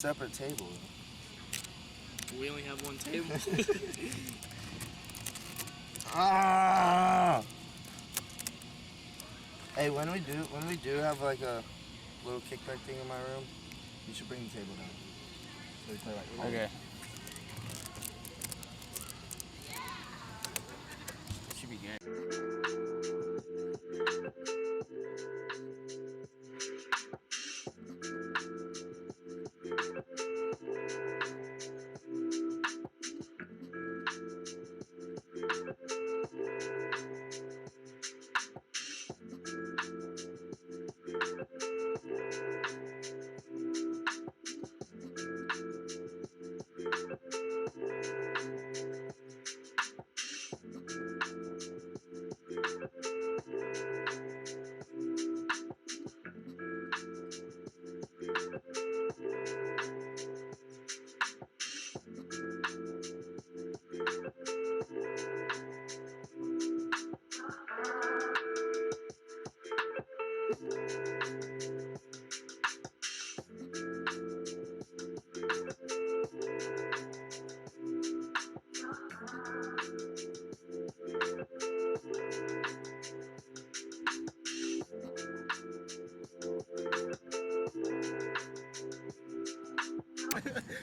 separate table. We only have one table. Ah! Hey, when we do have like a little kickback thing in my room, you should bring the table down. So we play like Okay. It should be good.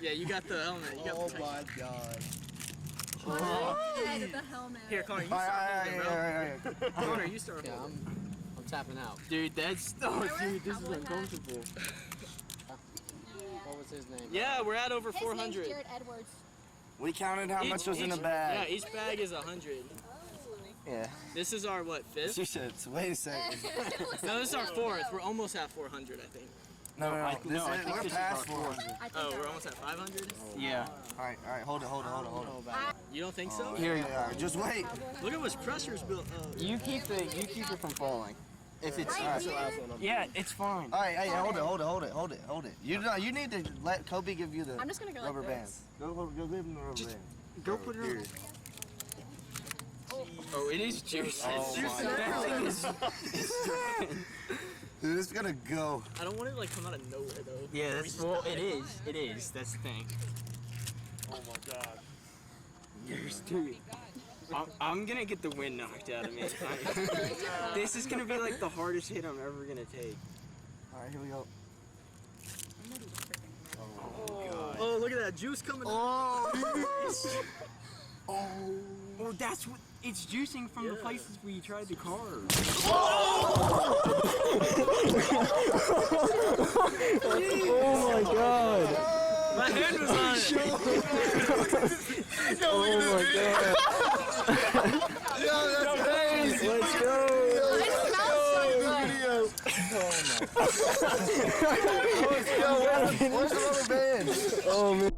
Yeah, you got the helmet. You got oh my god. The helmet. Here, Connor, you start. Connor, you start. Yeah, I'm tapping out. Dude, that's dude, this is uncomfortable. What was his name? Yeah, we're at over His 400. name's Jared Edwards. We counted how much was in the Yeah, bag. each bag is 100. Yeah. This is our what, fifth? She said, wait a second. No, this is our fourth. We're almost at 400, I think. No, I think we're this is past our 400. Oh, we're almost at 500. Yeah. Alright, hold it. You don't think so? Here, Yeah, just wait. Look at what's pressure's built up. you keep it from falling. If it's yeah, it's fine. Alright, hey, hold it. You need to let Kobe give you the I'm just gonna go rubber like band. this. Go give him the rubber band. Go put it on. Oh, it is juicy. Oh my Dude, it's gonna go. I don't want it to like come out of nowhere though. Yeah, that's well, it is. It is. That's the thing. Oh my god. Dude, I'm gonna get the wind knocked out of me. This is gonna be like the hardest hit I'm ever gonna take. Alright, here we go. Oh, look at that juice coming out. Oh, that's what it's juicing from the places where you tried to carve. Oh my god. My hand was on it. Oh my god. Yo, that's crazy. Let's go. It smells so good. Where's the rubber band? Oh man.